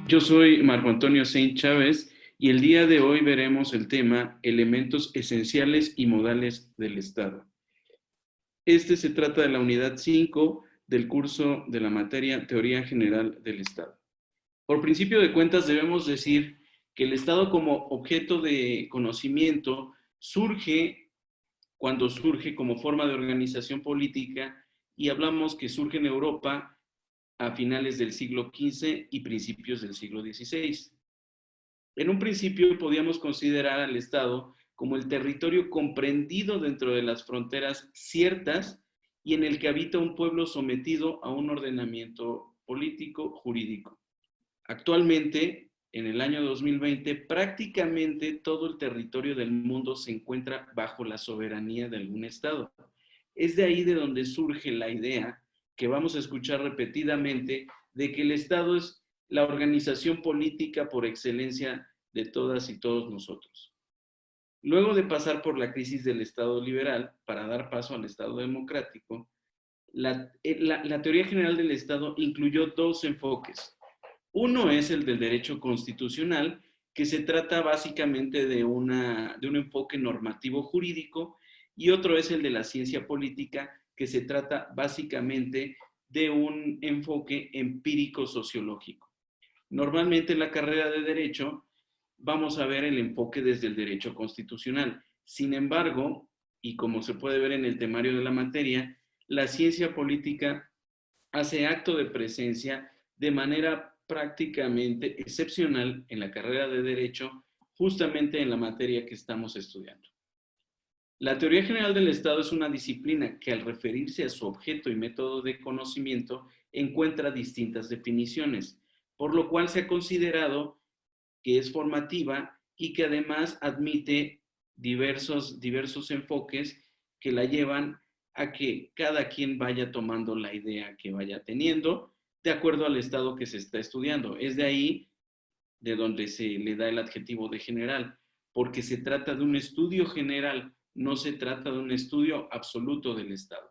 Yo soy Marco Antonio Saint Chávez y el día de hoy veremos el tema elementos esenciales y modales del Estado. Este se trata de la unidad 5 del curso de la materia Teoría General del Estado. Por principio de cuentas debemos decir que el Estado como objeto de conocimiento surge cuando surge como forma de organización política y hablamos que surge en Europa a finales del siglo XV y principios del siglo XVI. En un principio podíamos considerar al Estado como el territorio comprendido dentro de las fronteras ciertas y en el que habita un pueblo sometido a un ordenamiento político jurídico. Actualmente, en el año 2020, prácticamente todo el territorio del mundo se encuentra bajo la soberanía de algún Estado. Es de ahí de donde surge la idea que vamos a escuchar repetidamente de que el Estado es la organización política por excelencia de todas y todos nosotros. Luego de pasar por la crisis del Estado liberal para dar paso al Estado democrático, la teoría general del Estado incluyó dos enfoques. Uno es el del derecho constitucional, que se trata básicamente de un enfoque normativo jurídico, y otro es el de la ciencia política, que se trata básicamente de un enfoque empírico sociológico. Normalmente en la carrera de Derecho vamos a ver el enfoque desde el derecho constitucional. Sin embargo, y como se puede ver en el temario de la materia, la ciencia política hace acto de presencia de manera prácticamente excepcional en la carrera de Derecho, justamente en la materia que estamos estudiando. La teoría general del Estado es una disciplina que al referirse a su objeto y método de conocimiento encuentra distintas definiciones, por lo cual se ha considerado que es formativa y que además admite diversos enfoques que la llevan a que cada quien vaya tomando la idea que vaya teniendo de acuerdo al estado que se está estudiando. Es de ahí de donde se le da el adjetivo de general, porque se trata de un estudio general, no se trata de un estudio absoluto del Estado.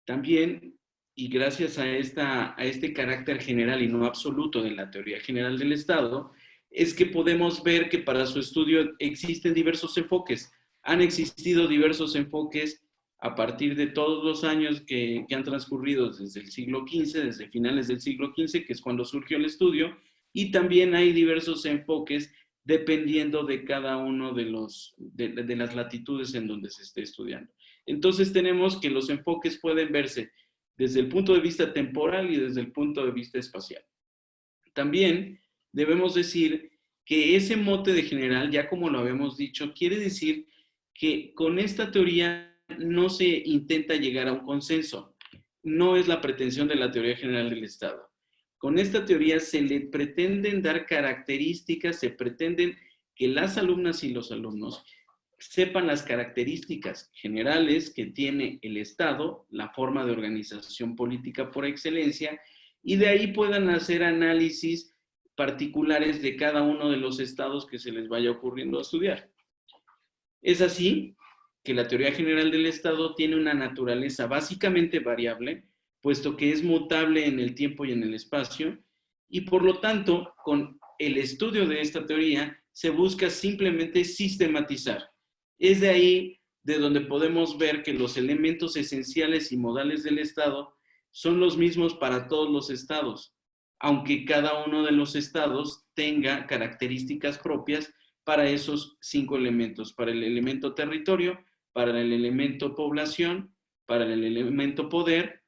También, y gracias a este carácter general y no absoluto de la teoría general del Estado, es que podemos ver que para su estudio existen diversos enfoques. Han existido diversos enfoques a partir de todos los años que han transcurrido desde el siglo XV, desde finales del siglo XV, que es cuando surgió el estudio, y también hay diversos enfoques dependiendo de cada uno de las latitudes en donde se esté estudiando. Entonces tenemos que los enfoques pueden verse desde el punto de vista temporal y desde el punto de vista espacial. También debemos decir que ese mote de general, ya como lo habíamos dicho, quiere decir que con esta teoría no se intenta llegar a un consenso. No es la pretensión de la teoría general del Estado. Con esta teoría se le pretenden dar características, se pretenden que las alumnas y los alumnos sepan las características generales que tiene el Estado, la forma de organización política por excelencia, y de ahí puedan hacer análisis particulares de cada uno de los estados que se les vaya ocurriendo a estudiar. Es así que la teoría general del Estado tiene una naturaleza básicamente variable, puesto que es mutable en el tiempo y en el espacio, y por lo tanto, con el estudio de esta teoría, se busca simplemente sistematizar. Es de ahí de donde podemos ver que los elementos esenciales y modales del Estado son los mismos para todos los estados, aunque cada uno de los estados tenga características propias para esos 5 elementos, para el elemento territorio, para el elemento población, para el elemento poder,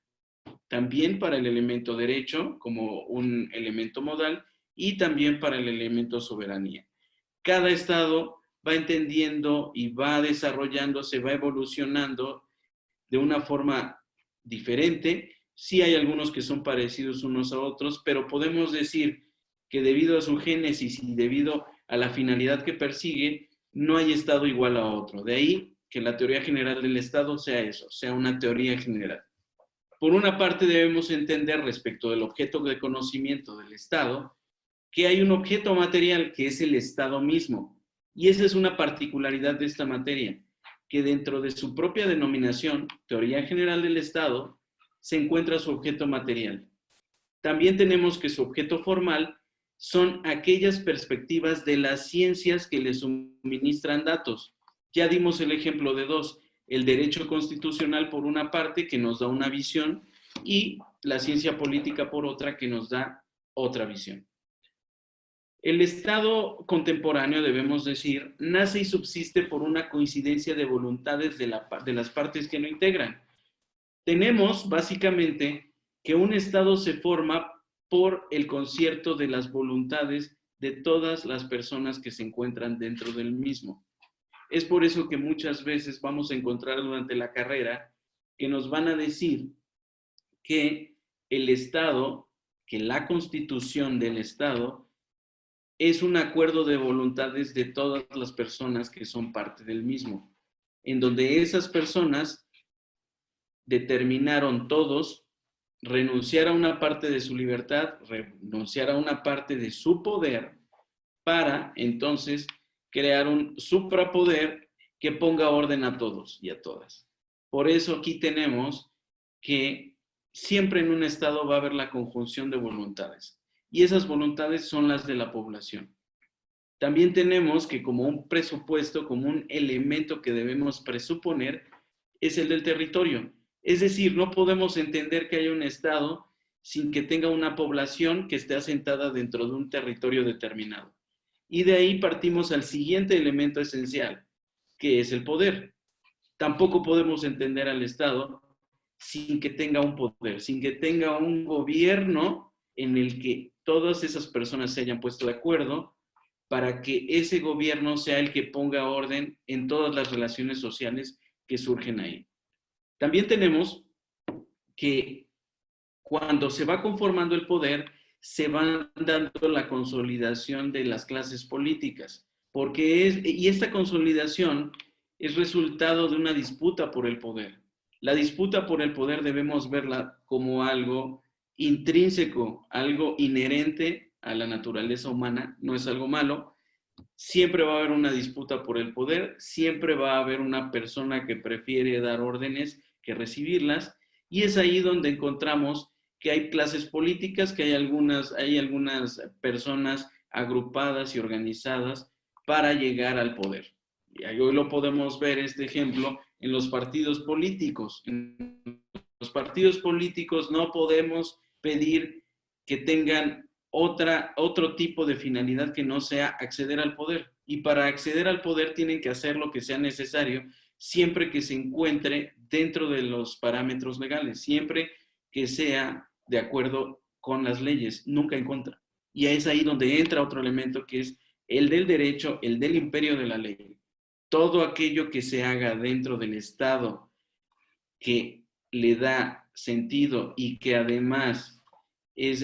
también para el elemento derecho como un elemento modal y también para el elemento soberanía. Cada estado va entendiendo y va desarrollándose, va evolucionando de una forma diferente. Sí hay algunos que son parecidos unos a otros, pero podemos decir que debido a su génesis y debido a la finalidad que persigue, no hay estado igual a otro. De ahí que la teoría general del Estado sea eso, sea una teoría general. Por una parte debemos entender respecto del objeto de conocimiento del Estado, que hay un objeto material que es el Estado mismo. Y esa es una particularidad de esta materia, que dentro de su propia denominación, Teoría General del Estado, se encuentra su objeto material. También tenemos que su objeto formal son aquellas perspectivas de las ciencias que le suministran datos. Ya dimos el ejemplo de dos, el derecho constitucional por una parte, que nos da una visión, y la ciencia política por otra, que nos da otra visión. El Estado contemporáneo, debemos decir, nace y subsiste por una coincidencia de voluntades de las partes que lo integran. Tenemos, básicamente, que un Estado se forma por el concierto de las voluntades de todas las personas que se encuentran dentro del mismo. Es por eso que muchas veces vamos a encontrar durante la carrera que nos van a decir que el Estado, que la constitución del Estado, es un acuerdo de voluntades de todas las personas que son parte del mismo, en donde esas personas determinaron todos renunciar a una parte de su libertad, renunciar a una parte de su poder, para entonces crear un suprapoder que ponga orden a todos y a todas. Por eso aquí tenemos que siempre en un Estado va a haber la conjunción de voluntades, y esas voluntades son las de la población. También tenemos que como un presupuesto, como un elemento que debemos presuponer, es el del territorio. Es decir, no podemos entender que haya un Estado sin que tenga una población que esté asentada dentro de un territorio determinado. Y de ahí partimos al siguiente elemento esencial, que es el poder. Tampoco podemos entender al Estado sin que tenga un poder, sin que tenga un gobierno en el que todas esas personas se hayan puesto de acuerdo para que ese gobierno sea el que ponga orden en todas las relaciones sociales que surgen ahí. También tenemos que cuando se va conformando el poder, se va dando la consolidación de las clases políticas, y esta consolidación es resultado de una disputa por el poder. La disputa por el poder debemos verla como algo intrínseco, algo inherente a la naturaleza humana, no es algo malo. Siempre va a haber una disputa por el poder, siempre va a haber una persona que prefiere dar órdenes que recibirlas, y es ahí donde encontramos que hay clases políticas, que hay algunas personas agrupadas y organizadas para llegar al poder. Y hoy lo podemos ver, este ejemplo, en los partidos políticos. En los partidos políticos no podemos pedir que tengan otro tipo de finalidad que no sea acceder al poder. Y para acceder al poder tienen que hacer lo que sea necesario, siempre que se encuentre dentro de los parámetros legales, siempre que sea de acuerdo con las leyes, nunca en contra. Y es ahí donde entra otro elemento que es el del derecho, el del imperio de la ley. Todo aquello que se haga dentro del Estado que le da sentido y que además es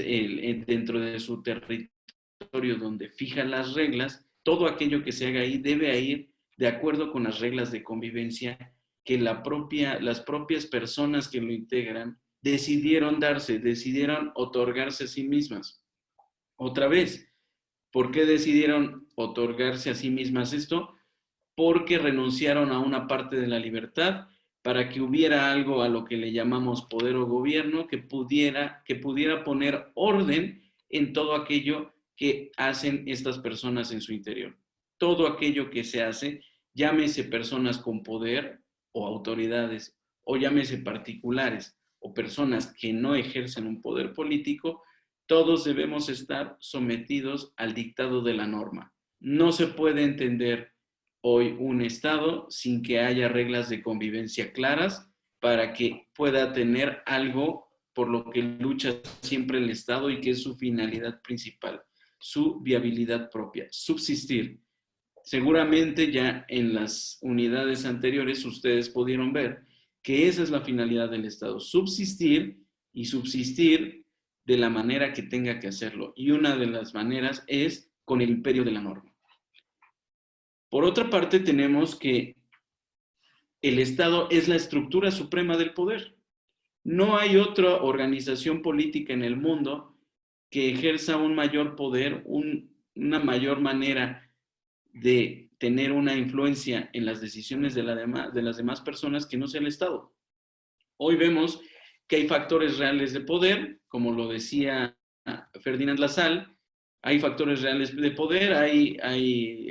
dentro de su territorio donde fija las reglas, todo aquello que se haga ahí debe ir de acuerdo con las reglas de convivencia que las propias personas que lo integran decidieron otorgarse a sí mismas. Otra vez, ¿por qué decidieron otorgarse a sí mismas esto? Porque renunciaron a una parte de la libertad para que hubiera algo a lo que le llamamos poder o gobierno que pudiera poner orden en todo aquello que hacen estas personas en su interior. Todo aquello que se hace, llámese personas con poder o autoridades, o llámese particulares o personas que no ejercen un poder político, todos debemos estar sometidos al dictado de la norma. No se puede entender hoy un Estado sin que haya reglas de convivencia claras para que pueda tener algo por lo que lucha siempre el Estado y que es su finalidad principal, su viabilidad propia, subsistir. Seguramente ya en las unidades anteriores ustedes pudieron ver que esa es la finalidad del Estado, subsistir y subsistir de la manera que tenga que hacerlo. Y una de las maneras es con el imperio de la norma. Por otra parte, tenemos que el Estado es la estructura suprema del poder. No hay otra organización política en el mundo que ejerza un mayor poder, una mayor manera de tener una influencia en las decisiones de las demás personas que no sea el Estado. Hoy vemos que hay factores reales de poder, como lo decía Ferdinand Lassalle, hay factores reales de poder,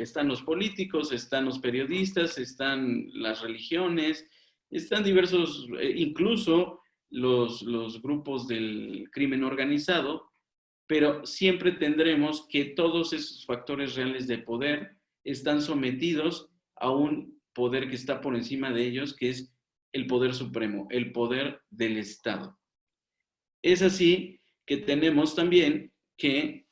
están los políticos, están los periodistas, están las religiones, están diversos, incluso los grupos del crimen organizado, pero siempre tendremos que todos esos factores reales de poder están sometidos a un poder que está por encima de ellos, que es el poder supremo, el poder del Estado. Es así que tenemos también que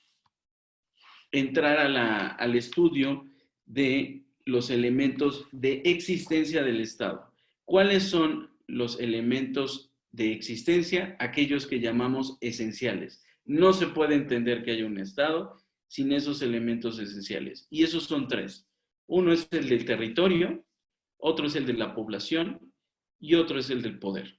entrar al estudio de los elementos de existencia del Estado. ¿Cuáles son los elementos de existencia? Aquellos que llamamos esenciales. No se puede entender que haya un Estado sin esos elementos esenciales. Y esos son tres. Uno es el del territorio, otro es el de la población y otro es el del poder.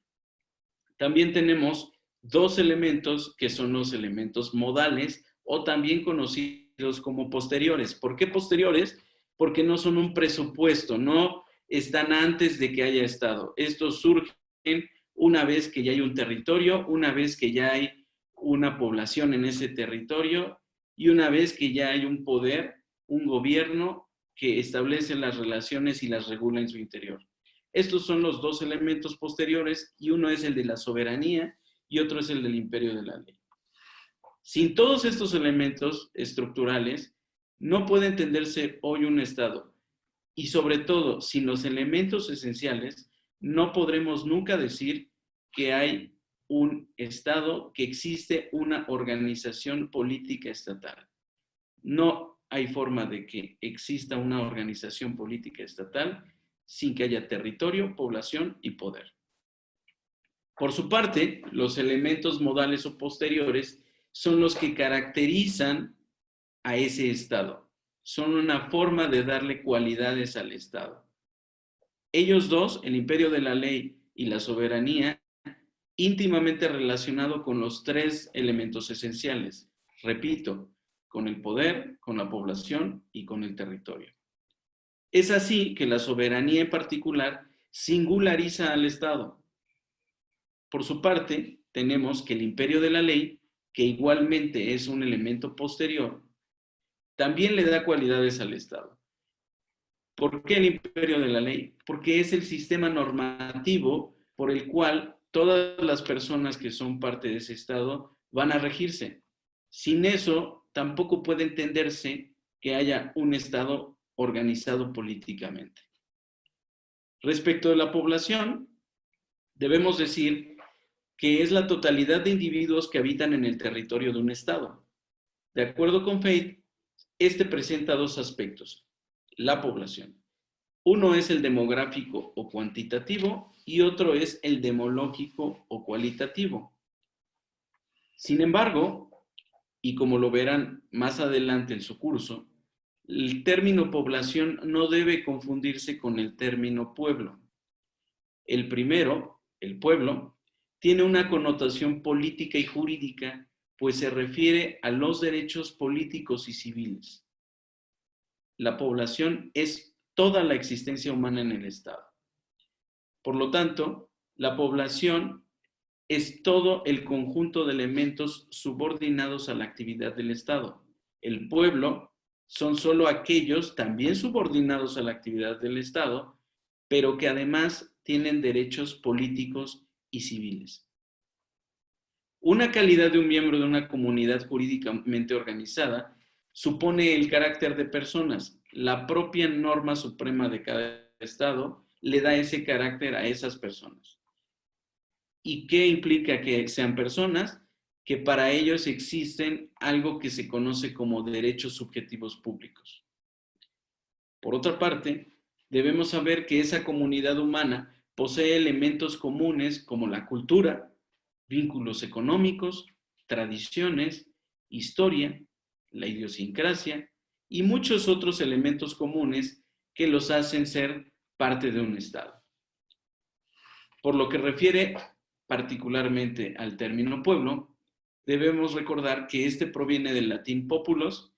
También tenemos dos elementos que son los elementos modales o también conocidos como posteriores. ¿Por qué posteriores? Porque no son un presupuesto, no están antes de que haya Estado. Estos surgen una vez que ya hay un territorio, una vez que ya hay una población en ese territorio y una vez que ya hay un poder, un gobierno que establece las relaciones y las regula en su interior. Estos son los dos elementos posteriores y uno es el de la soberanía y otro es el del imperio de la ley. Sin todos estos elementos estructurales, no puede entenderse hoy un Estado. Y sobre todo, sin los elementos esenciales, no podremos nunca decir que hay un Estado, que existe una organización política estatal. No hay forma de que exista una organización política estatal sin que haya territorio, población y poder. Por su parte, los elementos modales o posteriores son los que caracterizan a ese Estado. Son una forma de darle cualidades al Estado. Ellos dos, el imperio de la ley y la soberanía, íntimamente relacionado con los tres elementos esenciales. Repito, con el poder, con la población y con el territorio. Es así que la soberanía en particular singulariza al Estado. Por su parte, tenemos que el imperio de la ley, que igualmente es un elemento posterior, también le da cualidades al Estado. ¿Por qué el imperio de la ley? Porque es el sistema normativo por el cual todas las personas que son parte de ese Estado van a regirse. Sin eso, tampoco puede entenderse que haya un Estado organizado políticamente. Respecto de la población, debemos decir que es la totalidad de individuos que habitan en el territorio de un Estado. De acuerdo con Fate, este presenta dos aspectos: la población. Uno es el demográfico o cuantitativo y otro es el demológico o cualitativo. Sin embargo, y como lo verán más adelante en su curso, el término población no debe confundirse con el término pueblo. El primero, el pueblo, tiene una connotación política y jurídica, pues se refiere a los derechos políticos y civiles. La población es toda la existencia humana en el Estado. Por lo tanto, la población es todo el conjunto de elementos subordinados a la actividad del Estado. El pueblo son solo aquellos también subordinados a la actividad del Estado, pero que además tienen derechos políticos y civiles. Una calidad de un miembro de una comunidad jurídicamente organizada supone el carácter de personas. La propia norma suprema de cada Estado le da ese carácter a esas personas. ¿Y qué implica que sean personas? Que para ellos existen algo que se conoce como derechos subjetivos públicos. Por otra parte, debemos saber que esa comunidad humana posee elementos comunes como la cultura, vínculos económicos, tradiciones, historia, la idiosincrasia y muchos otros elementos comunes que los hacen ser parte de un Estado. Por lo que refiere particularmente al término pueblo, debemos recordar que este proviene del latín populos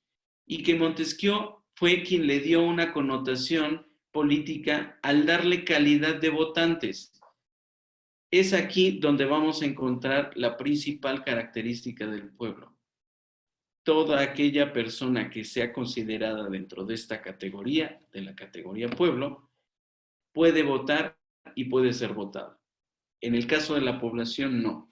y que Montesquieu fue quien le dio una connotación política al darle calidad de votantes. Es aquí donde vamos a encontrar la principal característica del pueblo. Toda aquella persona que sea considerada dentro de esta categoría, de la categoría pueblo, puede votar y puede ser votada. En el caso de la población, no.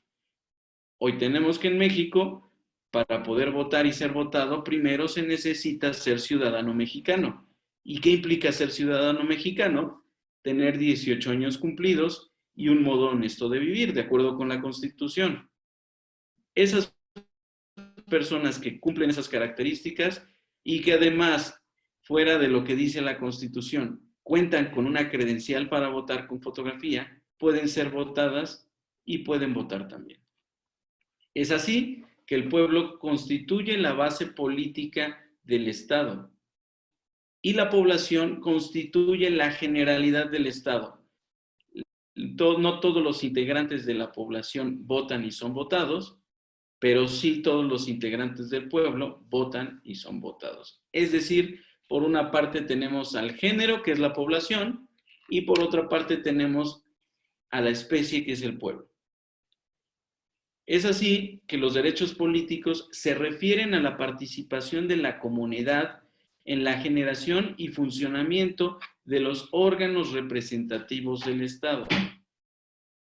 Hoy tenemos que en México, para poder votar y ser votado, primero se necesita ser ciudadano mexicano. ¿Y qué implica ser ciudadano mexicano? Tener 18 años cumplidos y un modo honesto de vivir, de acuerdo con la Constitución. Esas personas que cumplen esas características y que además, fuera de lo que dice la Constitución, cuentan con una credencial para votar con fotografía, pueden ser votadas y pueden votar también. Es así que el pueblo constituye la base política del Estado y la población constituye la generalidad del Estado. No todos los integrantes de la población votan y son votados, pero sí todos los integrantes del pueblo votan y son votados. Es decir, por una parte tenemos al género, que es la población, y por otra parte tenemos a la especie, que es el pueblo. Es así que los derechos políticos se refieren a la participación de la comunidad en la generación y funcionamiento de los órganos representativos del Estado.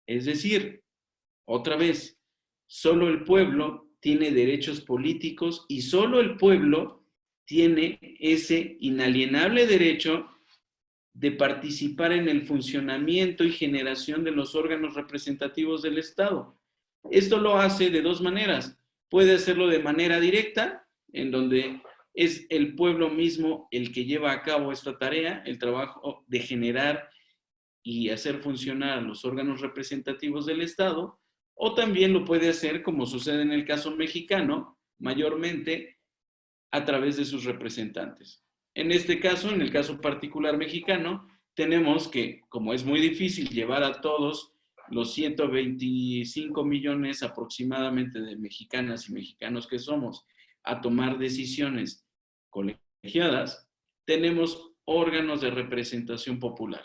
Es decir, otra vez, solo el pueblo tiene derechos políticos y solo el pueblo tiene ese inalienable derecho de participar en el funcionamiento y generación de los órganos representativos del Estado. Esto lo hace de dos maneras. Puede hacerlo de manera directa, en donde es el pueblo mismo el que lleva a cabo esta tarea, el trabajo de generar y hacer funcionar los órganos representativos del Estado, o también lo puede hacer, como sucede en el caso mexicano, mayormente a través de sus representantes. En este caso, en el caso particular mexicano, tenemos que, como es muy difícil llevar a todos los 125 millones aproximadamente de mexicanas y mexicanos que somos a tomar decisiones colegiadas, tenemos órganos de representación popular.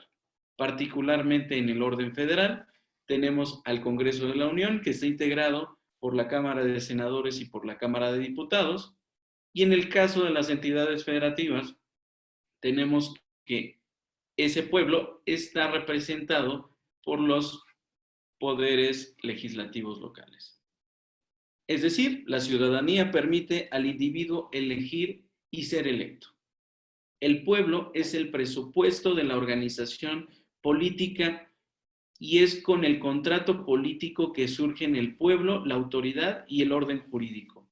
Particularmente en el orden federal, tenemos al Congreso de la Unión, que está integrado por la Cámara de Senadores y por la Cámara de Diputados, y en el caso de las entidades federativas, tenemos que ese pueblo está representado por los poderes legislativos locales. Es decir, la ciudadanía permite al individuo elegir y ser electo. El pueblo es el presupuesto de la organización política y es con el contrato político que surge en el pueblo la autoridad y el orden jurídico.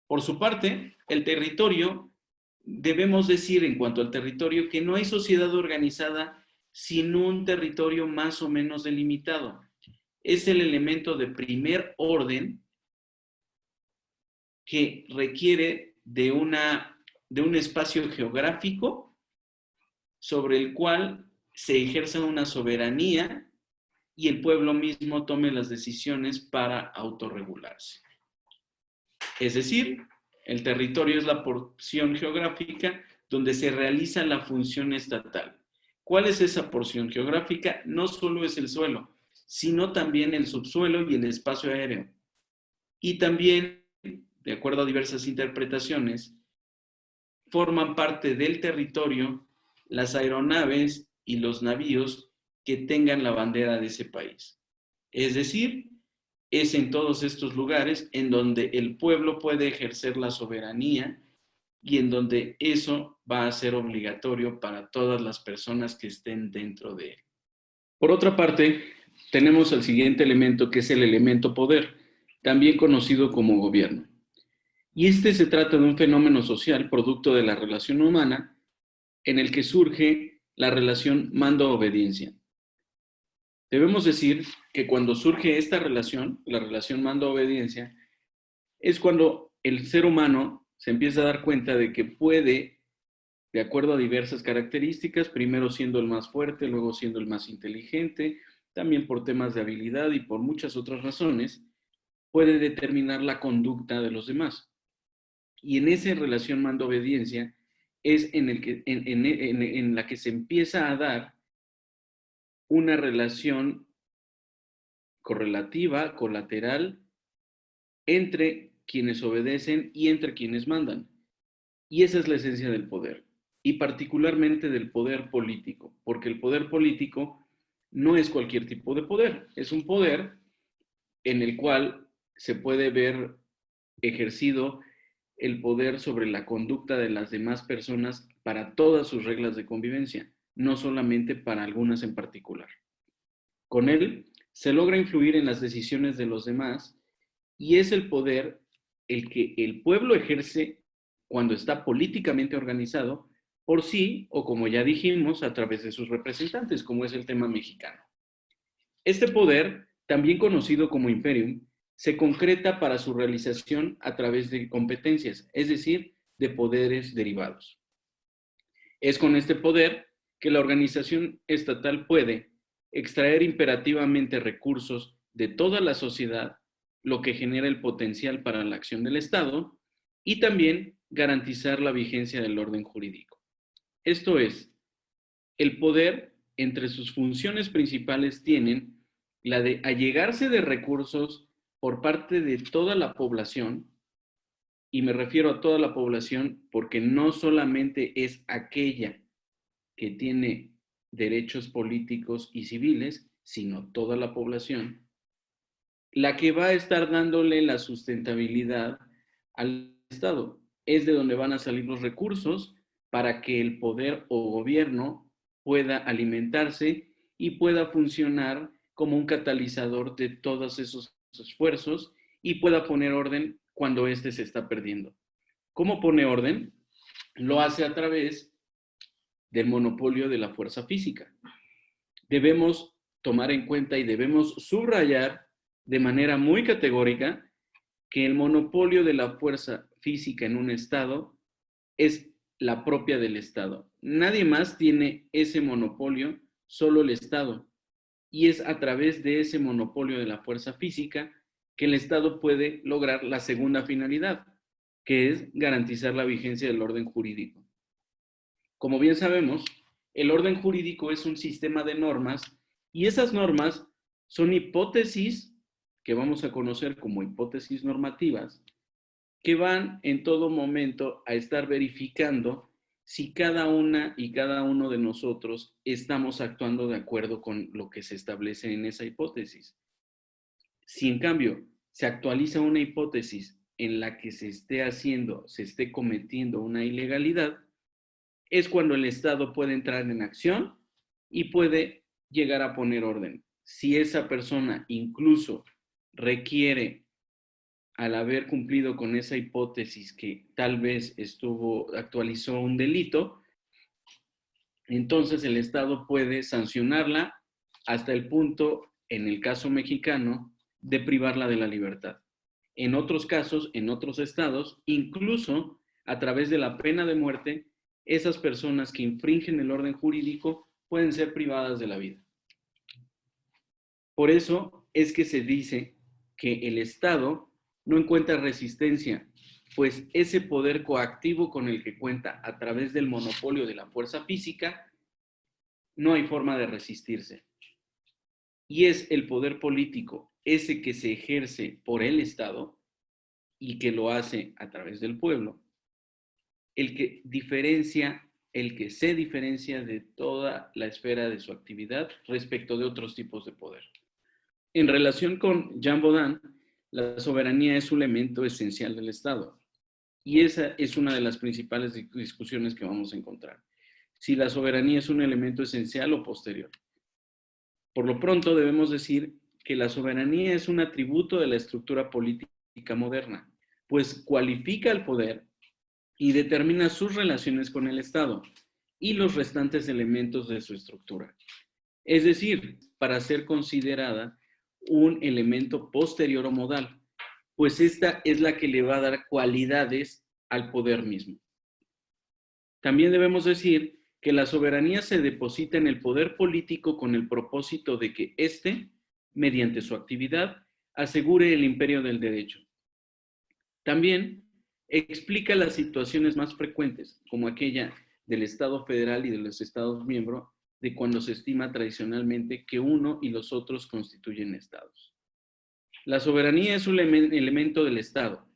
Por su parte, el territorio, debemos decir en cuanto al territorio que no hay sociedad organizada sin un territorio más o menos delimitado. Es el elemento de primer orden que requiere de un espacio geográfico sobre el cual se ejerza una soberanía y el pueblo mismo tome las decisiones para autorregularse. Es decir, el territorio es la porción geográfica donde se realiza la función estatal. ¿Cuál es esa porción geográfica? No solo es el suelo, sino también el subsuelo y el espacio aéreo. Y también, de acuerdo a diversas interpretaciones, forman parte del territorio las aeronaves y los navíos que tengan la bandera de ese país. Es decir, es en todos estos lugares en donde el pueblo puede ejercer la soberanía y en donde eso va a ser obligatorio para todas las personas que estén dentro de él. Por otra parte, tenemos el siguiente elemento, que es el elemento poder, también conocido como gobierno. Y este se trata de un fenómeno social producto de la relación humana en el que surge la relación mando-obediencia. Debemos decir que cuando surge esta relación, la relación mando-obediencia, es cuando el ser humano se empieza a dar cuenta de que puede, de acuerdo a diversas características, primero siendo el más fuerte, luego siendo el más inteligente, también por temas de habilidad y por muchas otras razones, puede determinar la conducta de los demás. Y en esa relación mando-obediencia es en la que se empieza a dar una relación correlativa, colateral, entre quienes obedecen y entre quienes mandan. Y esa es la esencia del poder, y particularmente del poder político, porque el poder político no es cualquier tipo de poder, es un poder en el cual se puede ver ejercido el poder sobre la conducta de las demás personas para todas sus reglas de convivencia, no solamente para algunas en particular. Con él se logra influir en las decisiones de los demás y es el poder el que el pueblo ejerce cuando está políticamente organizado por sí o, como ya dijimos, a través de sus representantes, como es el tema mexicano. Este poder, también conocido como imperium, se concreta para su realización a través de competencias, es decir, de poderes derivados. Es con este poder que la organización estatal puede extraer imperativamente recursos de toda la sociedad, lo que genera el potencial para la acción del Estado, y también garantizar la vigencia del orden jurídico. Esto es, el poder entre sus funciones principales tienen la de allegarse de recursos por parte de toda la población, y me refiero a toda la población porque no solamente es aquella que tiene derechos políticos y civiles, sino toda la población, la que va a estar dándole la sustentabilidad al Estado. Es de donde van a salir los recursos para que el poder o gobierno pueda alimentarse y pueda funcionar como un catalizador de todos esos esfuerzos y pueda poner orden cuando éste se está perdiendo. ¿Cómo pone orden? Lo hace a través del monopolio de la fuerza física. Debemos tomar en cuenta y debemos subrayar de manera muy categórica que el monopolio de la fuerza física en un Estado es la propia del Estado. Nadie más tiene ese monopolio, solo el Estado. Y es a través de ese monopolio de la fuerza física que el Estado puede lograr la segunda finalidad, que es garantizar la vigencia del orden jurídico. Como bien sabemos, el orden jurídico es un sistema de normas y esas normas son hipótesis que vamos a conocer como hipótesis normativas que van en todo momento a estar verificando si cada una y cada uno de nosotros estamos actuando de acuerdo con lo que se establece en esa hipótesis. Si en cambio se actualiza una hipótesis en la que se esté cometiendo una ilegalidad, es cuando el Estado puede entrar en acción y puede llegar a poner orden. Si esa persona incluso requiere, al haber cumplido con esa hipótesis que tal vez actualizó un delito, entonces el Estado puede sancionarla hasta el punto, en el caso mexicano, de privarla de la libertad. En otros casos, en otros estados, incluso a través de la pena de muerte, esas personas que infringen el orden jurídico pueden ser privadas de la vida. Por eso es que se dice que el Estado no encuentra resistencia, pues ese poder coactivo con el que cuenta a través del monopolio de la fuerza física, no hay forma de resistirse. Y es el poder político, ese que se ejerce por el Estado y que lo hace a través del pueblo, el que se diferencia de toda la esfera de su actividad respecto de otros tipos de poder. En relación con Jean Baudin, la soberanía es un elemento esencial del Estado. Y esa es una de las principales discusiones que vamos a encontrar. Si la soberanía es un elemento esencial o posterior. Por lo pronto, debemos decir que la soberanía es un atributo de la estructura política moderna, pues cualifica al poder y determina sus relaciones con el Estado y los restantes elementos de su estructura. Es decir, para ser considerada un elemento posterior o modal, pues esta es la que le va a dar cualidades al poder mismo. También debemos decir que la soberanía se deposita en el poder político con el propósito de que éste, mediante su actividad, asegure el imperio del derecho. También explica las situaciones más frecuentes, como aquella del Estado federal y de los Estados miembros, de cuando se estima tradicionalmente que uno y los otros constituyen estados. La soberanía es un elemento del Estado.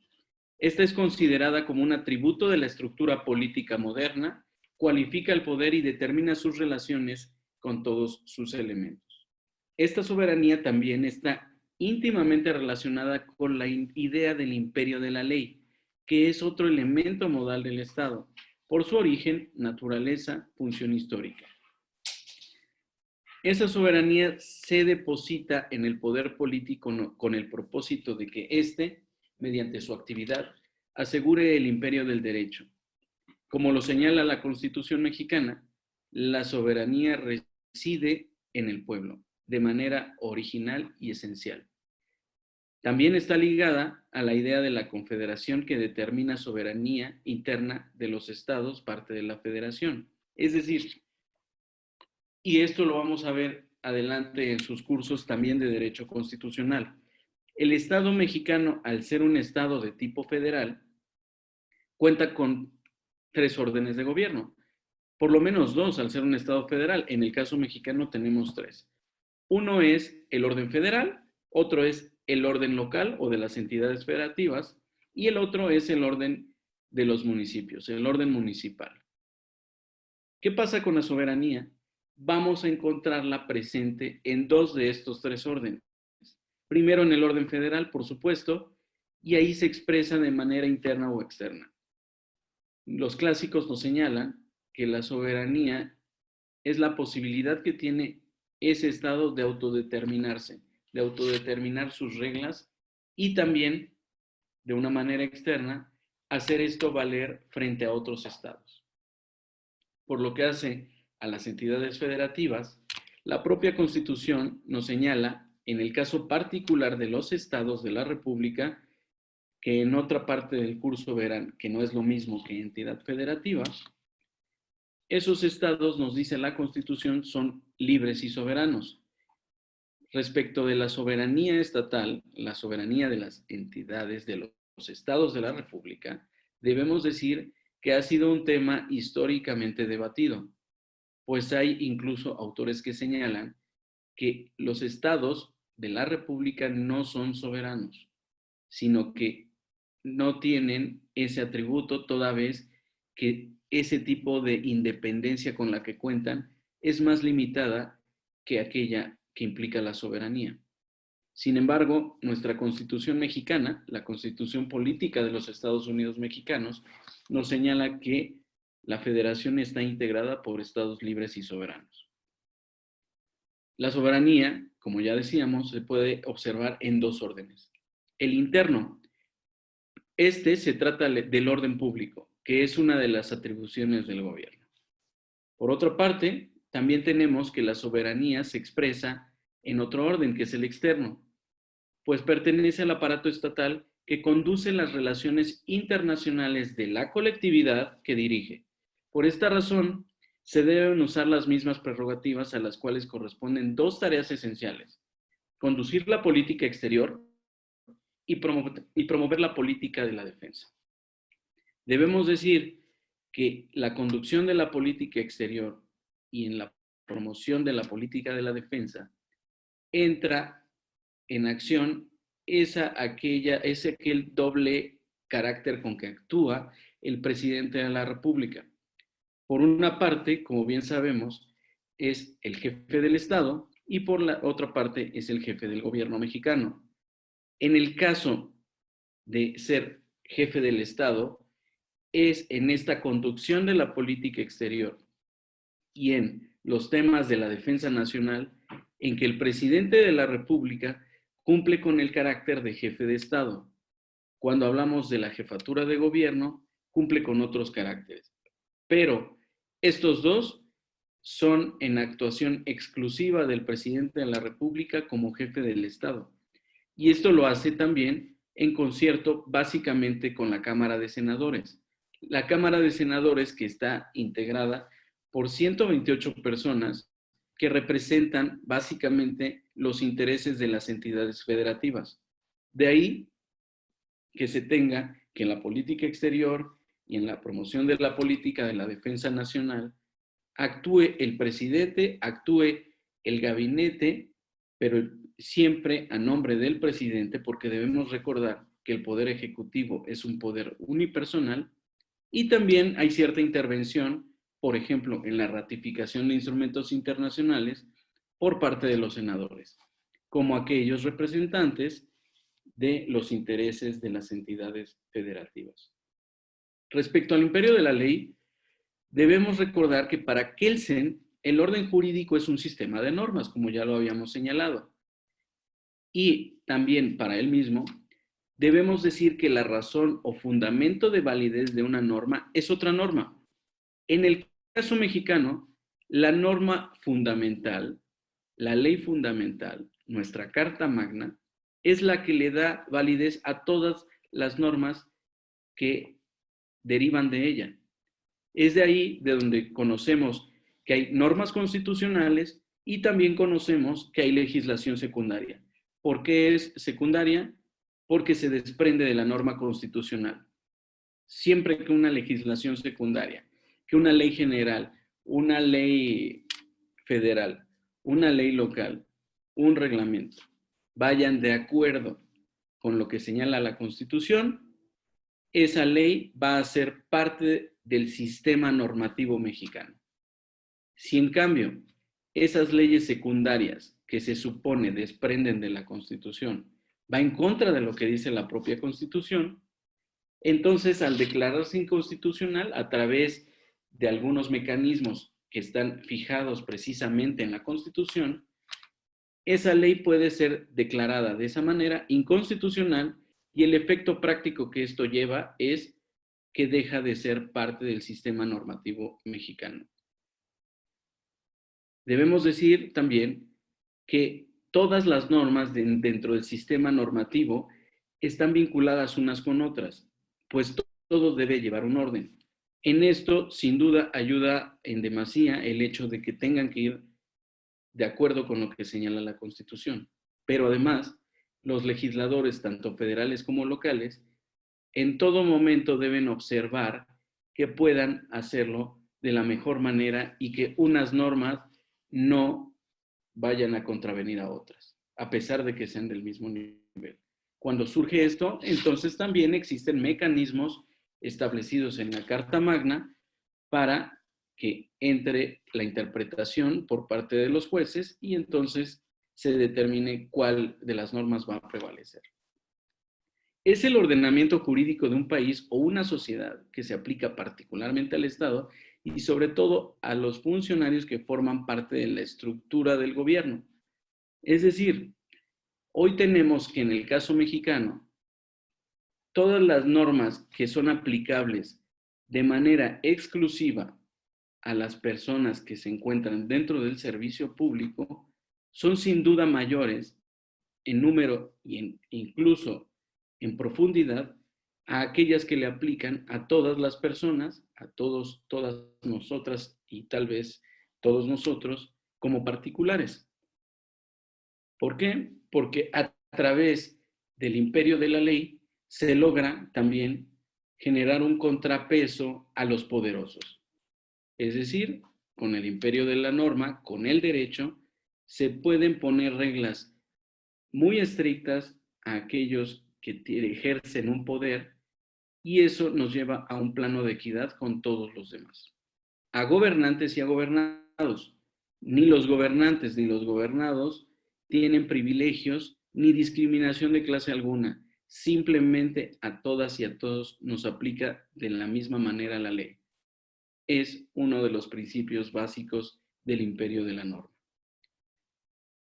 Esta es considerada como un atributo de la estructura política moderna, cualifica el poder y determina sus relaciones con todos sus elementos. Esta soberanía también está íntimamente relacionada con la idea del imperio de la ley, que es otro elemento modal del Estado, por su origen, naturaleza, función histórica. Esa soberanía se deposita en el poder político con el propósito de que éste, mediante su actividad, asegure el imperio del derecho. Como lo señala la Constitución mexicana, la soberanía reside en el pueblo, de manera original y esencial. También está ligada a la idea de la confederación que determina soberanía interna de los estados, parte de la federación. Es decir, y esto lo vamos a ver adelante en sus cursos también de Derecho Constitucional. El Estado mexicano, al ser un Estado de tipo federal, cuenta con 3 órdenes de gobierno, por lo menos 2 al ser un Estado federal. En el caso mexicano tenemos 3. Uno es el orden federal, otro es el orden local o de las entidades federativas, y el otro es el orden de los municipios, el orden municipal. ¿Qué pasa con la soberanía? Vamos a encontrarla presente en 2 de estos 3 órdenes. Primero en el orden federal, por supuesto, y ahí se expresa de manera interna o externa. Los clásicos nos señalan que la soberanía es la posibilidad que tiene ese estado de autodeterminarse, de autodeterminar sus reglas y también, de una manera externa, hacer esto valer frente a otros estados. Por lo que hace a las entidades federativas, la propia Constitución nos señala, en el caso particular de los estados de la República, que en otra parte del curso verán que no es lo mismo que entidad federativa, esos estados, nos dice la Constitución, son libres y soberanos. Respecto de la soberanía estatal, la soberanía de las entidades de los estados de la República, debemos decir que ha sido un tema históricamente debatido, pues hay incluso autores que señalan que los estados de la República no son soberanos, sino que no tienen ese atributo toda vez que ese tipo de independencia con la que cuentan es más limitada que aquella que implica la soberanía. Sin embargo, nuestra Constitución mexicana, la Constitución Política de los Estados Unidos Mexicanos, nos señala que la federación está integrada por estados libres y soberanos. La soberanía, como ya decíamos, se puede observar en 2 órdenes. El interno, se trata del orden público, que es una de las atribuciones del gobierno. Por otra parte, también tenemos que la soberanía se expresa en otro orden, que es el externo, pues pertenece al aparato estatal que conduce las relaciones internacionales de la colectividad que dirige. Por esta razón, se deben usar las mismas prerrogativas a las cuales corresponden 2 tareas esenciales: conducir la política exterior y promover la política de la defensa. Debemos decir que la conducción de la política exterior y en la promoción de la política de la defensa entra en acción es aquel doble carácter con que actúa el presidente de la República. Por una parte, como bien sabemos, es el jefe del Estado y por la otra parte es el jefe del gobierno mexicano. En el caso de ser jefe del Estado, es en esta conducción de la política exterior y en los temas de la defensa nacional en que el presidente de la República cumple con el carácter de jefe de Estado. Cuando hablamos de la jefatura de gobierno, cumple con otros caracteres. Pero estos dos son en actuación exclusiva del presidente de la República como jefe del Estado. Y esto lo hace también en concierto básicamente con la Cámara de Senadores. La Cámara de Senadores, que está integrada por 128 personas que representan básicamente los intereses de las entidades federativas. De ahí que se tenga que en la política exterior y en la promoción de la política de la defensa nacional actúe el presidente, actúe el gabinete, pero siempre a nombre del presidente, porque debemos recordar que el poder ejecutivo es un poder unipersonal y también hay cierta intervención, por ejemplo, en la ratificación de instrumentos internacionales por parte de los senadores, como aquellos representantes de los intereses de las entidades federativas. Respecto al imperio de la ley, debemos recordar que para Kelsen el orden jurídico es un sistema de normas, como ya lo habíamos señalado. Y también para él mismo, debemos decir que la razón o fundamento de validez de una norma es otra norma. En el caso mexicano, la norma fundamental, la ley fundamental, nuestra Carta Magna, es la que le da validez a todas las normas que derivan de ella. Es de ahí de donde conocemos que hay normas constitucionales y también conocemos que hay legislación secundaria. ¿Por qué es secundaria? Porque se desprende de la norma constitucional. Siempre que una legislación secundaria, que una ley general, una ley federal, una ley local, un reglamento, vayan de acuerdo con lo que señala la Constitución, esa ley va a ser parte del sistema normativo mexicano. Si en cambio esas leyes secundarias que se supone desprenden de la Constitución va en contra de lo que dice la propia Constitución, entonces al declararse inconstitucional a través de algunos mecanismos que están fijados precisamente en la Constitución, esa ley puede ser declarada de esa manera inconstitucional y el efecto práctico que esto lleva es que deja de ser parte del sistema normativo mexicano. Debemos decir también que todas las normas dentro del sistema normativo están vinculadas unas con otras, pues todo debe llevar un orden. En esto, sin duda, ayuda en demasía el hecho de que tengan que ir de acuerdo con lo que señala la Constitución. Pero además, los legisladores, tanto federales como locales, en todo momento deben observar que puedan hacerlo de la mejor manera y que unas normas no vayan a contravenir a otras, a pesar de que sean del mismo nivel. Cuando surge esto, entonces también existen mecanismos establecidos en la Carta Magna para que entre la interpretación por parte de los jueces y entonces se determine cuál de las normas va a prevalecer. Es el ordenamiento jurídico de un país o una sociedad que se aplica particularmente al Estado y sobre todo a los funcionarios que forman parte de la estructura del gobierno. Es decir, hoy tenemos que en el caso mexicano, todas las normas que son aplicables de manera exclusiva a las personas que se encuentran dentro del servicio público son sin duda mayores en número e incluso en profundidad a aquellas que le aplican a todas las personas, a todos, todas nosotras y tal vez todos nosotros como particulares. ¿Por qué? Porque a través del imperio de la ley se logra también generar un contrapeso a los poderosos. Es decir, con el imperio de la norma, con el derecho, se pueden poner reglas muy estrictas a aquellos que ejercen un poder y eso nos lleva a un plano de equidad con todos los demás. A gobernantes y a gobernados. Ni los gobernantes ni los gobernados tienen privilegios ni discriminación de clase alguna. Simplemente a todas y a todos nos aplica de la misma manera la ley. Es uno de los principios básicos del imperio de la norma.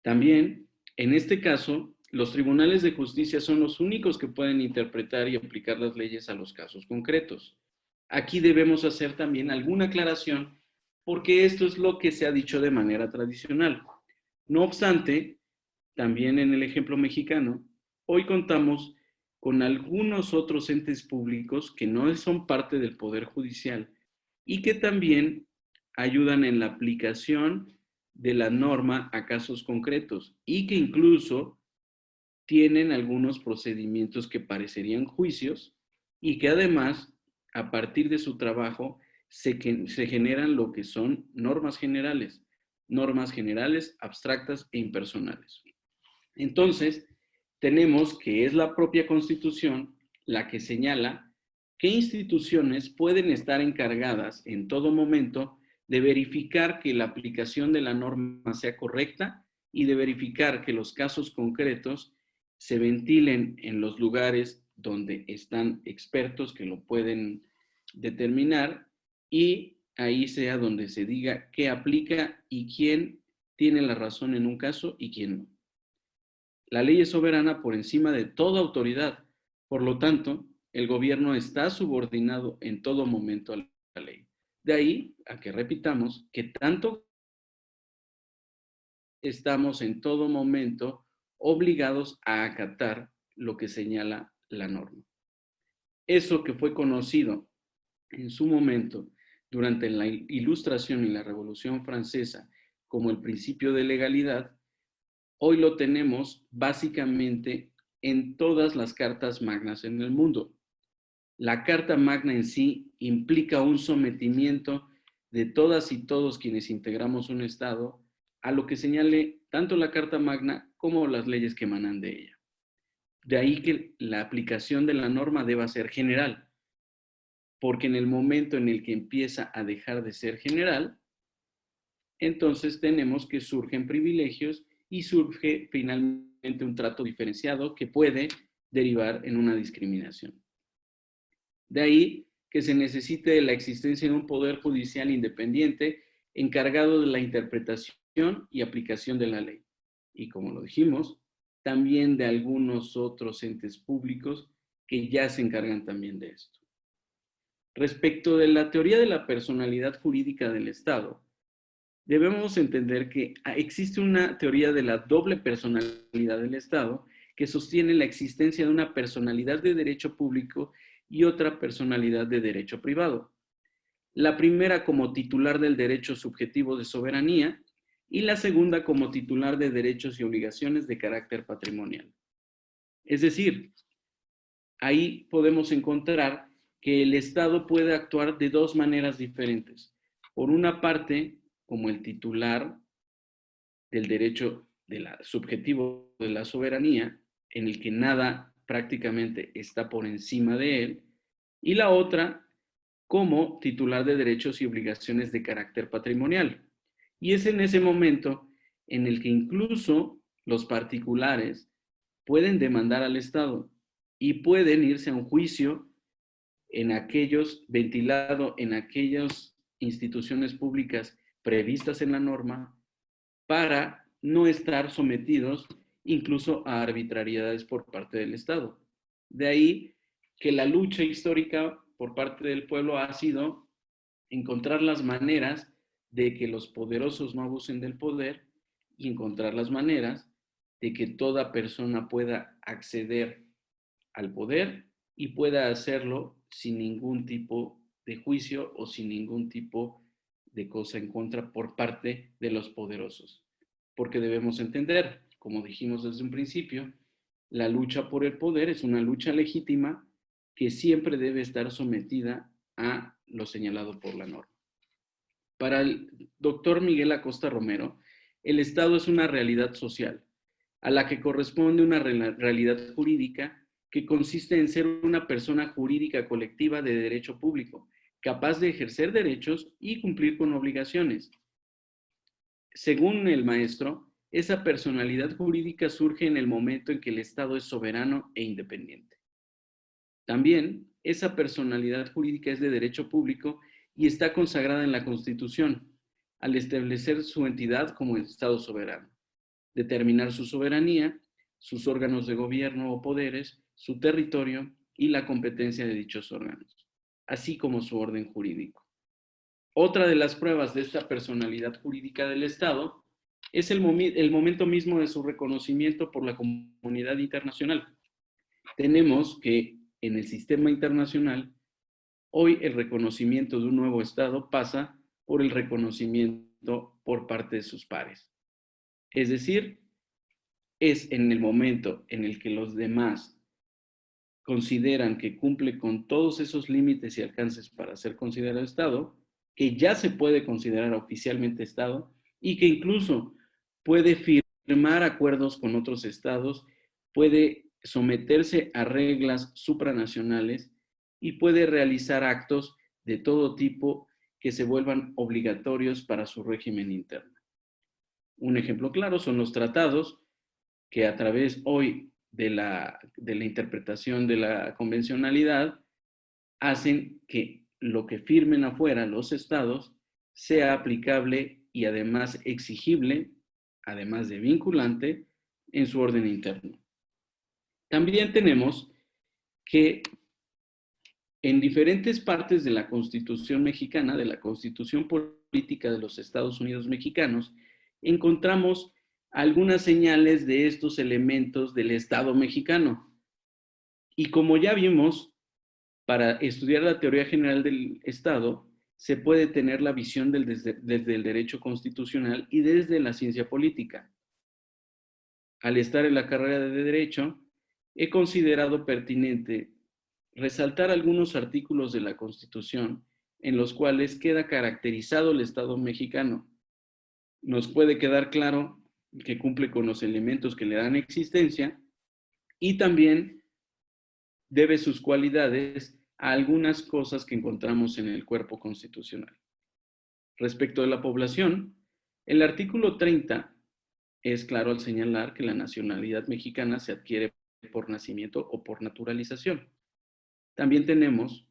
También, en este caso, los tribunales de justicia son los únicos que pueden interpretar y aplicar las leyes a los casos concretos. Aquí debemos hacer también alguna aclaración porque esto es lo que se ha dicho de manera tradicional. No obstante, también en el ejemplo mexicano, hoy contamos con algunos otros entes públicos que no son parte del Poder Judicial y que también ayudan en la aplicación de la norma a casos concretos y que incluso tienen algunos procedimientos que parecerían juicios y que además, a partir de su trabajo, se generan lo que son normas generales, abstractas e impersonales. Entonces, tenemos que es la propia Constitución la que señala qué instituciones pueden estar encargadas en todo momento de verificar que la aplicación de la norma sea correcta y de verificar que los casos concretos se ventilen en los lugares donde están expertos que lo pueden determinar y ahí sea donde se diga qué aplica y quién tiene la razón en un caso y quién no. La ley es soberana por encima de toda autoridad. Por lo tanto, el gobierno está subordinado en todo momento a la ley. De ahí a que repitamos que tanto estamos en todo momento obligados a acatar lo que señala la norma. Eso que fue conocido en su momento durante la Ilustración y la Revolución Francesa como el principio de legalidad, hoy lo tenemos básicamente en todas las cartas magnas en el mundo. La Carta Magna en sí implica un sometimiento de todas y todos quienes integramos un Estado a lo que señale tanto la Carta Magna como las leyes que emanan de ella. De ahí que la aplicación de la norma deba ser general, porque en el momento en el que empieza a dejar de ser general, entonces tenemos que surgen privilegios y surge finalmente un trato diferenciado que puede derivar en una discriminación. De ahí que se necesite la existencia de un poder judicial independiente encargado de la interpretación y aplicación de la ley. Y como lo dijimos, también de algunos otros entes públicos que ya se encargan también de esto. Respecto de la teoría de la personalidad jurídica del Estado, debemos entender que existe una teoría de la doble personalidad del Estado que sostiene la existencia de una personalidad de derecho público y otra personalidad de derecho privado. La primera como titular del derecho subjetivo de soberanía y la segunda como titular de derechos y obligaciones de carácter patrimonial. Es decir, ahí podemos encontrar que el Estado puede actuar de dos maneras diferentes. Por una parte, como el titular del derecho subjetivo de la soberanía, en el que nada prácticamente está por encima de él, y la otra como titular de derechos y obligaciones de carácter patrimonial. Y es en ese momento en el que incluso los particulares pueden demandar al Estado y pueden irse a un juicio en ventilado en aquellas instituciones públicas previstas en la norma para no estar sometidos incluso a arbitrariedades por parte del Estado. De ahí que la lucha histórica por parte del pueblo ha sido encontrar las maneras de que los poderosos no abusen del poder y encontrar las maneras de que toda persona pueda acceder al poder y pueda hacerlo sin ningún tipo de juicio o sin ningún tipo de cosa en contra por parte de los poderosos. Porque debemos entender, como dijimos desde un principio, la lucha por el poder es una lucha legítima que siempre debe estar sometida a lo señalado por la norma. Para el doctor Miguel Acosta Romero, el Estado es una realidad social, a la que corresponde una realidad jurídica que consiste en ser una persona jurídica colectiva de derecho público, capaz de ejercer derechos y cumplir con obligaciones. Según el maestro, esa personalidad jurídica surge en el momento en que el Estado es soberano e independiente. También, esa personalidad jurídica es de derecho público y está consagrada en la Constitución, al establecer su entidad como Estado soberano, determinar su soberanía, sus órganos de gobierno o poderes, su territorio y la competencia de dichos órganos, así como su orden jurídico. Otra de las pruebas de esta personalidad jurídica del Estado es el momento mismo de su reconocimiento por la comunidad internacional. Tenemos que en el sistema internacional, hoy el reconocimiento de un nuevo Estado pasa por el reconocimiento por parte de sus pares. Es decir, es en el momento en el que los demás consideran que cumple con todos esos límites y alcances para ser considerado Estado, que ya se puede considerar oficialmente Estado y que incluso puede firmar acuerdos con otros estados, puede someterse a reglas supranacionales y puede realizar actos de todo tipo que se vuelvan obligatorios para su régimen interno. Un ejemplo claro son los tratados que a través hoy de la interpretación de la convencionalidad hacen que lo que firmen afuera los estados sea aplicable y además exigible, además de vinculante, en su orden interno. También tenemos que en diferentes partes de la Constitución mexicana, de la Constitución política de los Estados Unidos mexicanos, encontramos algunas señales de estos elementos del Estado mexicano. Y como ya vimos, para estudiar la teoría general del Estado, se puede tener la visión desde el derecho constitucional y desde la ciencia política. Al estar en la carrera de Derecho, he considerado pertinente resaltar algunos artículos de la Constitución en los cuales queda caracterizado el Estado mexicano. Nos puede quedar claro que cumple con los elementos que le dan existencia y también debe sus cualidades a algunas cosas que encontramos en el cuerpo constitucional. Respecto de la población, el artículo 30 es claro al señalar que la nacionalidad mexicana se adquiere por nacimiento o por naturalización. También tenemos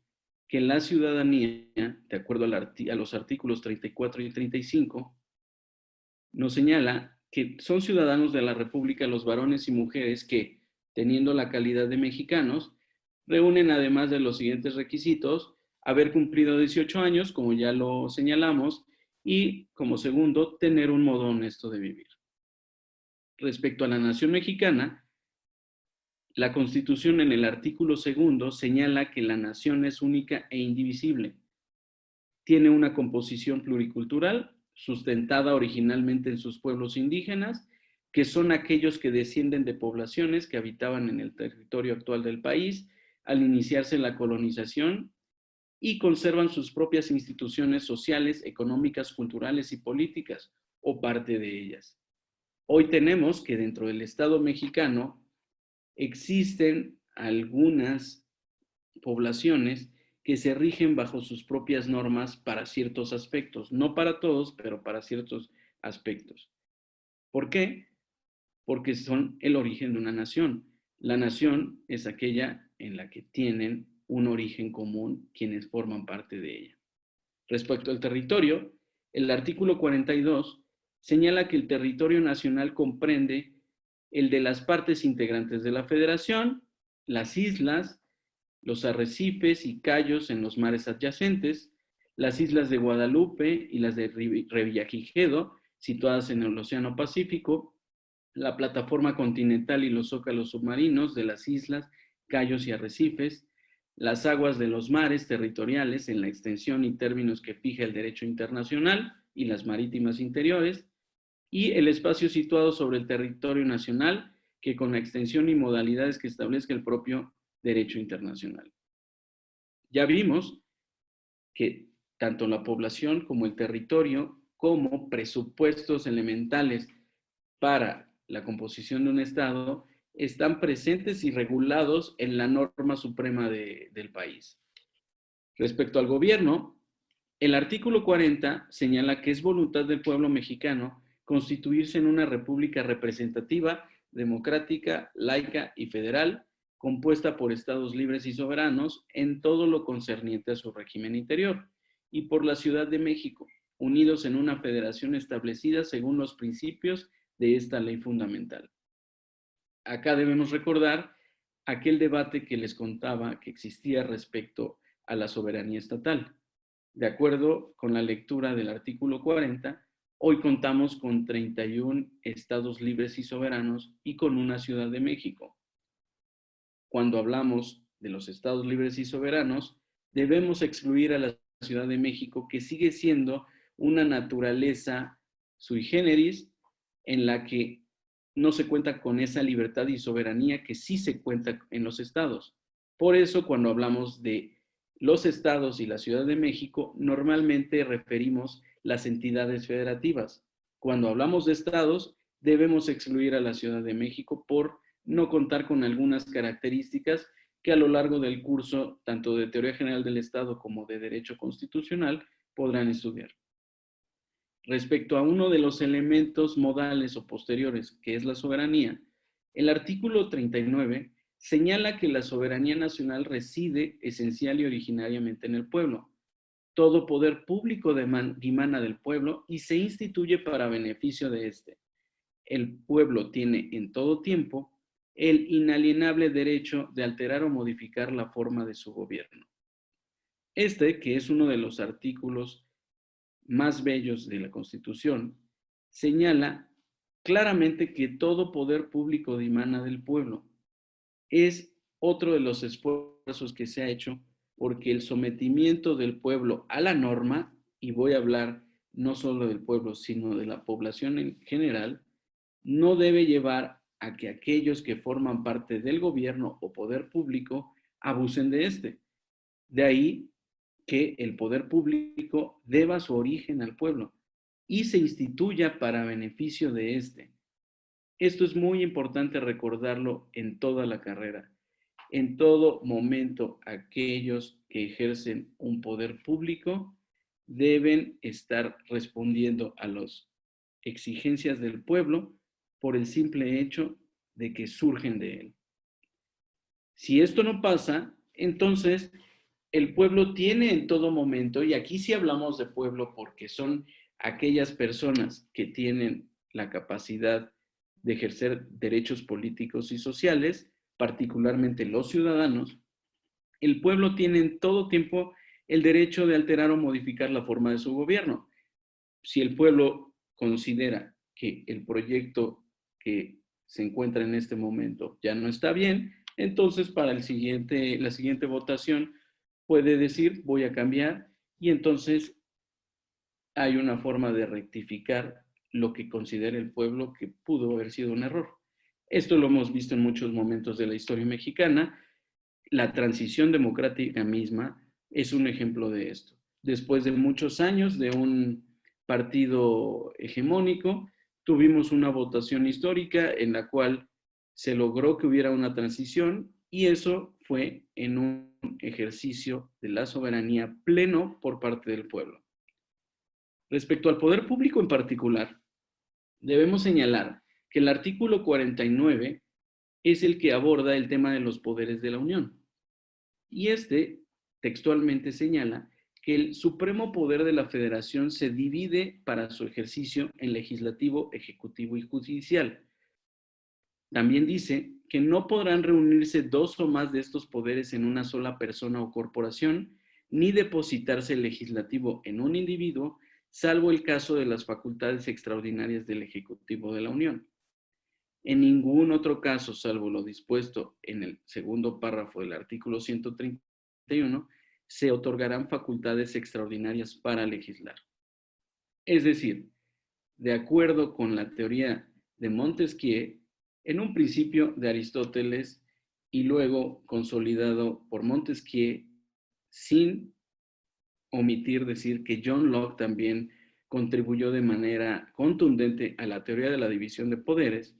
que la ciudadanía, de acuerdo a los artículos 34 y 35, nos señala que son ciudadanos de la República los varones y mujeres que, teniendo la calidad de mexicanos, reúnen además de los siguientes requisitos, haber cumplido 18 años, como ya lo señalamos, y como segundo, tener un modo honesto de vivir. Respecto a la nación mexicana, la Constitución en el artículo segundo señala que la nación es única e indivisible. Tiene una composición pluricultural sustentada originalmente en sus pueblos indígenas, que son aquellos que descienden de poblaciones que habitaban en el territorio actual del país al iniciarse la colonización y conservan sus propias instituciones sociales, económicas, culturales y políticas, o parte de ellas. Hoy tenemos que dentro del Estado mexicano existen algunas poblaciones que se rigen bajo sus propias normas para ciertos aspectos, no para todos, pero para ciertos aspectos. ¿Por qué? Porque son el origen de una nación. La nación es aquella en la que tienen un origen común quienes forman parte de ella. Respecto al territorio, el artículo 42 señala que el territorio nacional comprende el de las partes integrantes de la federación, las islas, los arrecifes y cayos en los mares adyacentes, las islas de Guadalupe y las de Revillagigedo, situadas en el Océano Pacífico, la plataforma continental y los zócalos submarinos de las islas, cayos y arrecifes, las aguas de los mares territoriales en la extensión y términos que fija el derecho internacional y las marítimas interiores, y el espacio situado sobre el territorio nacional que con la extensión y modalidades que establezca el propio derecho internacional. Ya vimos que tanto la población como el territorio, como presupuestos elementales para la composición de un Estado, están presentes y regulados en la norma suprema del país. Respecto al gobierno, el artículo 40 señala que es voluntad del pueblo mexicano constituirse en una república representativa, democrática, laica y federal, compuesta por estados libres y soberanos en todo lo concerniente a su régimen interior, y por la Ciudad de México, unidos en una federación establecida según los principios de esta ley fundamental. Acá debemos recordar aquel debate que les contaba que existía respecto a la soberanía estatal. De acuerdo con la lectura del artículo 40, hoy contamos con 31 estados libres y soberanos y con una Ciudad de México. Cuando hablamos de los estados libres y soberanos, debemos excluir a la Ciudad de México, que sigue siendo una naturaleza sui generis en la que no se cuenta con esa libertad y soberanía que sí se cuenta en los estados. Por eso, cuando hablamos de los estados y la Ciudad de México, normalmente referimos las entidades federativas. Cuando hablamos de estados, debemos excluir a la Ciudad de México por no contar con algunas características que a lo largo del curso, tanto de Teoría General del Estado como de Derecho Constitucional, podrán estudiar. Respecto a uno de los elementos modales o posteriores, que es la soberanía, el artículo 39 señala que la soberanía nacional reside esencial y originariamente en el pueblo. Todo poder público dimana del pueblo y se instituye para beneficio de éste. El pueblo tiene en todo tiempo el inalienable derecho de alterar o modificar la forma de su gobierno. Este, que es uno de los artículos más bellos de la Constitución, señala claramente que todo poder público dimana del pueblo. Es otro de los esfuerzos que se ha hecho porque el sometimiento del pueblo a la norma, y voy a hablar no solo del pueblo, sino de la población en general, no debe llevar a que aquellos que forman parte del gobierno o poder público abusen de este. De ahí que el poder público deba su origen al pueblo y se instituya para beneficio de éste. Esto es muy importante recordarlo en toda la carrera. En todo momento, aquellos que ejercen un poder público deben estar respondiendo a las exigencias del pueblo por el simple hecho de que surgen de él. Si esto no pasa, entonces el pueblo tiene en todo momento, y aquí sí hablamos de pueblo porque son aquellas personas que tienen la capacidad de ejercer derechos políticos y sociales, particularmente los ciudadanos, el pueblo tiene en todo tiempo el derecho de alterar o modificar la forma de su gobierno. Si el pueblo considera que el proyecto que se encuentra en este momento ya no está bien, entonces para la siguiente votación puede decir voy a cambiar y entonces hay una forma de rectificar lo que considera el pueblo que pudo haber sido un error. Esto lo hemos visto en muchos momentos de la historia mexicana. La transición democrática misma es un ejemplo de esto. Después de muchos años de un partido hegemónico, tuvimos una votación histórica en la cual se logró que hubiera una transición y eso fue en un ejercicio de la soberanía pleno por parte del pueblo. Respecto al poder público en particular, debemos señalar que el artículo 49 es el que aborda el tema de los poderes de la Unión. Y este textualmente señala que el supremo poder de la federación se divide para su ejercicio en legislativo, ejecutivo y judicial. También dice que no podrán reunirse dos o más de estos poderes en una sola persona o corporación, ni depositarse el legislativo en un individuo, salvo el caso de las facultades extraordinarias del Ejecutivo de la Unión. En ningún otro caso, salvo lo dispuesto en el segundo párrafo del artículo 131, se otorgarán facultades extraordinarias para legislar. Es decir, de acuerdo con la teoría de Montesquieu, en un principio de Aristóteles y luego consolidado por Montesquieu, sin omitir decir que John Locke también contribuyó de manera contundente a la teoría de la división de poderes,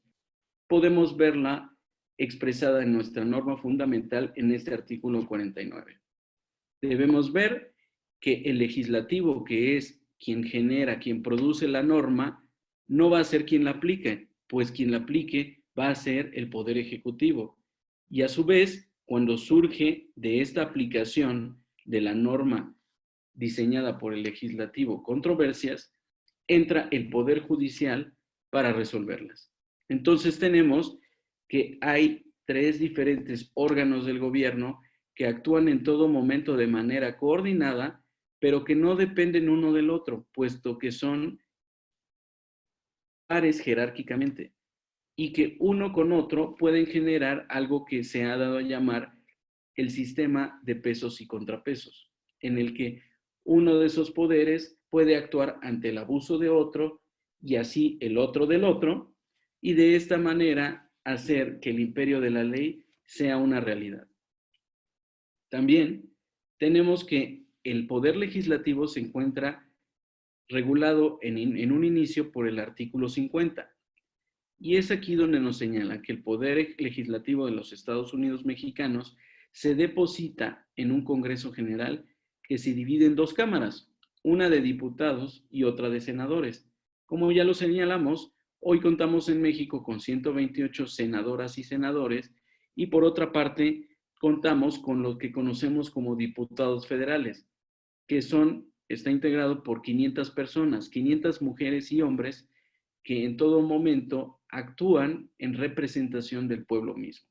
podemos verla expresada en nuestra norma fundamental en este artículo 49. Debemos ver que el legislativo, que es quien genera, quien produce la norma, no va a ser quien la aplique, pues quien la aplique va a ser el Poder Ejecutivo. Y a su vez, cuando surge de esta aplicación de la norma diseñada por el legislativo controversias, entra el Poder Judicial para resolverlas. Entonces tenemos que hay tres diferentes órganos del gobierno que actúan en todo momento de manera coordinada, pero que no dependen uno del otro, puesto que son pares jerárquicamente y que uno con otro pueden generar algo que se ha dado a llamar el sistema de pesos y contrapesos, en el que uno de esos poderes puede actuar ante el abuso de otro y así el otro del otro y de esta manera hacer que el imperio de la ley sea una realidad. También tenemos que el poder legislativo se encuentra regulado en un inicio por el artículo 50. Y es aquí donde nos señala que el poder legislativo de los Estados Unidos mexicanos se deposita en un Congreso General que se divide en dos cámaras, una de diputados y otra de senadores. Como ya lo señalamos, hoy contamos en México con 128 senadoras y senadores y por otra parte contamos con lo que conocemos como diputados federales, que está integrado por 500 personas, 500 mujeres y hombres que en todo momento actúan en representación del pueblo mismo.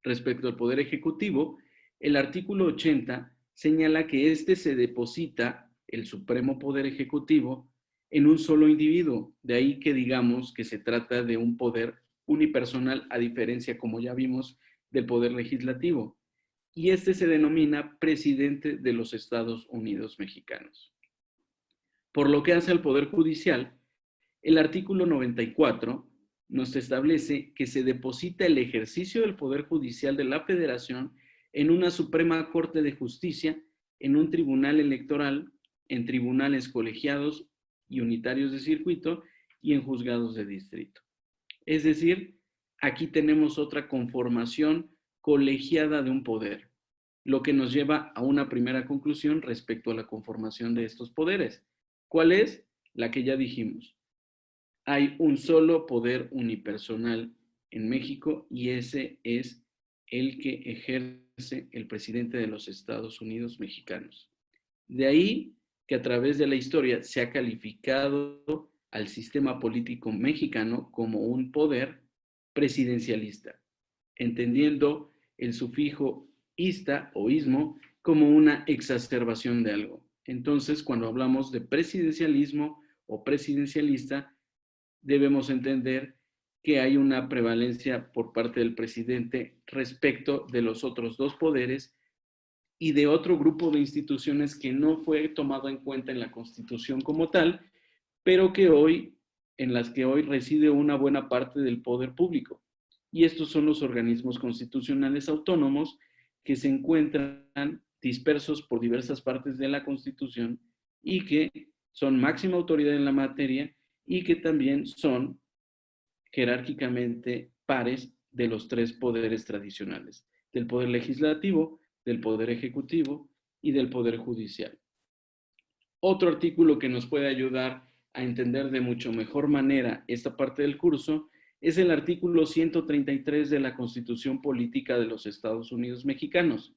Respecto al Poder Ejecutivo, el artículo 80 señala que este se deposita, el Supremo Poder Ejecutivo, en un solo individuo. De ahí que digamos que se trata de un poder unipersonal, a diferencia, como ya vimos, del Poder Legislativo. Y este se denomina Presidente de los Estados Unidos Mexicanos. Por lo que hace al Poder Judicial, el artículo 94 nos establece que se deposita el ejercicio del Poder Judicial de la Federación en una Suprema Corte de Justicia, en un tribunal electoral, en tribunales colegiados y unitarios de circuito y en juzgados de distrito. Es decir, aquí tenemos otra conformación colegiada de un poder, lo que nos lleva a una primera conclusión respecto a la conformación de estos poderes. ¿Cuál es? La que ya dijimos. Hay un solo poder unipersonal en México y ese es el que ejerce el presidente de los Estados Unidos mexicanos. De ahí que a través de la historia se ha calificado al sistema político mexicano como un poder presidencialista, entendiendo el sufijo ista o ismo como una exacerbación de algo. Entonces, cuando hablamos de presidencialismo o presidencialista, debemos entender que hay una prevalencia por parte del presidente respecto de los otros dos poderes y de otro grupo de instituciones que no fue tomado en cuenta en la Constitución como tal, pero que hoy, en las que hoy reside una buena parte del poder público. Y estos son los organismos constitucionales autónomos que se encuentran dispersos por diversas partes de la Constitución y que son máxima autoridad en la materia y que también son jerárquicamente pares de los tres poderes tradicionales, del poder legislativo, del poder ejecutivo y del poder judicial. Otro artículo que nos puede ayudar a entender de mucho mejor manera esta parte del curso es el artículo 133 de la Constitución Política de los Estados Unidos Mexicanos.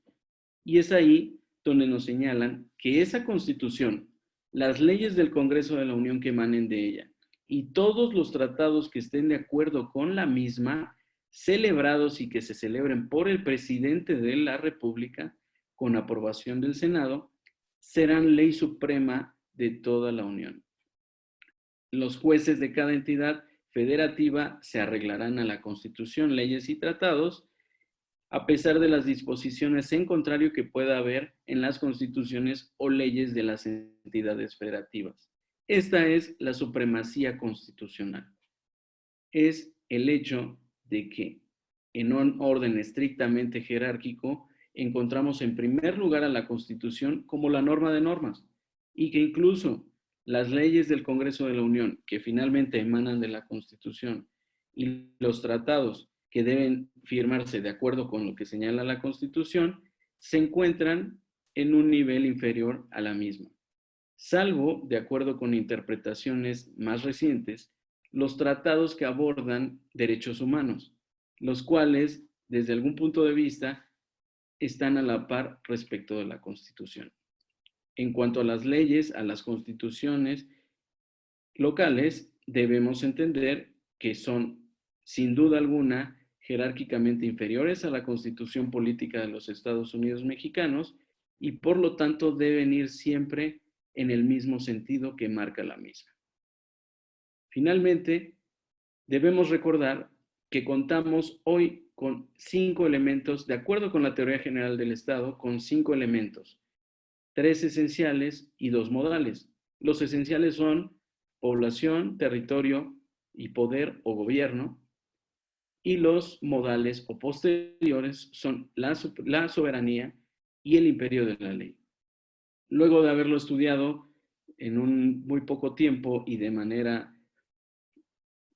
Y es ahí donde nos señalan que esa Constitución, las leyes del Congreso de la Unión que emanen de ella y todos los tratados que estén de acuerdo con la misma, celebrados y que se celebren por el presidente de la República con aprobación del Senado, serán ley suprema de toda la Unión. Los jueces de cada entidad federativa se arreglarán a la Constitución, leyes y tratados, a pesar de las disposiciones en contrario que pueda haber en las constituciones o leyes de las entidades federativas. Esta es la supremacía constitucional. Es el hecho de que en un orden estrictamente jerárquico encontramos en primer lugar a la Constitución como la norma de normas y que incluso las leyes del Congreso de la Unión, que finalmente emanan de la Constitución, y los tratados que deben firmarse de acuerdo con lo que señala la Constitución, se encuentran en un nivel inferior a la misma, salvo, de acuerdo con interpretaciones más recientes, los tratados que abordan derechos humanos, los cuales, desde algún punto de vista, están a la par respecto de la Constitución. En cuanto a las leyes, a las constituciones locales, debemos entender que son, sin duda alguna, jerárquicamente inferiores a la Constitución Política de los Estados Unidos Mexicanos y por lo tanto deben ir siempre en el mismo sentido que marca la misma. Finalmente, debemos recordar que contamos hoy con 5 elementos, de acuerdo con la teoría general del Estado, con 5 elementos, 3 esenciales y 2 modales. Los esenciales son población, territorio, y poder o gobierno, y los modales o posteriores son la soberanía y el imperio de la ley. Luego de haberlo estudiado en un muy poco tiempo y de manera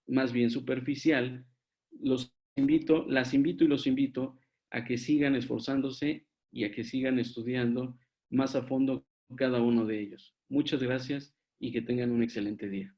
más bien superficial, las invito y los invito a que sigan esforzándose y a que sigan estudiando más a fondo cada uno de ellos. Muchas gracias y que tengan un excelente día.